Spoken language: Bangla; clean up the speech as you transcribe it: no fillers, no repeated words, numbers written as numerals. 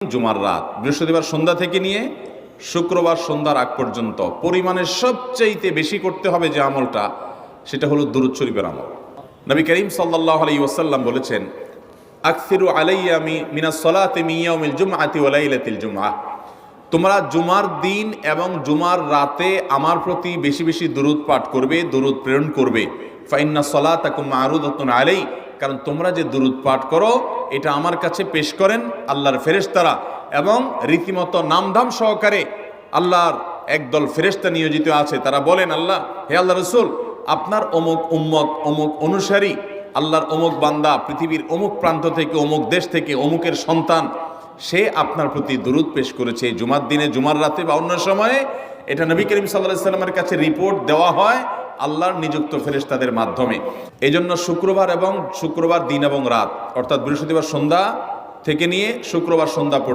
জুমার রাত, বৃহস্পতিবার সন্ধ্যা থেকে নিয়ে শুক্রবার সন্ধ্যার আগ পর্যন্ত পরিমাণের সবচাইতে বেশি করতে হবে যে আমলটা, সেটা হলো দুরূদ শরীফের আমল। নবী করিম সাল্লাল্লাহু আলাইহি ওয়াসাল্লাম বলেছেন, আকসিরু আলাইয়া মিনাস সালাতি মিন ইয়াউমিল জুমআতি ওয়া লাইলাতিল জুমআহ, তোমরা জুমার দিন এবং জুমার রাতে আমার প্রতি বেশি বেশি দুরূদ পাঠ করবে, দুরূদ প্রেরণ করবে। ফা ইন্না সালাতাকুম মা'রুদাতুন আলাই, কারণ তোমরা যে দুরূদ পাঠ করো এটা আমার কাছে পেশ করেন আল্লাহর ফেরেশতারা, এবং রীতিমতো নামধাম সহকারে আল্লাহর একদল ফেরেশতা নিয়োজিত আছে। তারা বলেন, আল্লাহ, হে আল্লাহ রসুল, আপনার অমুক উম্মত, অমুক অনুসারী, আল্লাহর অমুক বান্দা পৃথিবীর অমুক প্রান্ত থেকে, অমুক দেশ থেকে, অমুকের সন্তান, সে আপনার প্রতি দুরূদ পেশ করেছে জুমার দিনে, জুমার রাতে বা অন্য সময়ে। এটা নবী করিম সাল্লাল্লাহু আলাইহি ওয়াসাল্লামের কাছে রিপোর্ট দেওয়া হয় আল্লাহর নিযুক্ত ফেরেশতাদের মাধ্যমে। এই জন্য শুক্রবার দিন এবং রাত, অর্থাৎ বৃহস্পতিবার সন্ধ্যা থেকে নিয়ে শুক্রবার সন্ধ্যা পর্যন্ত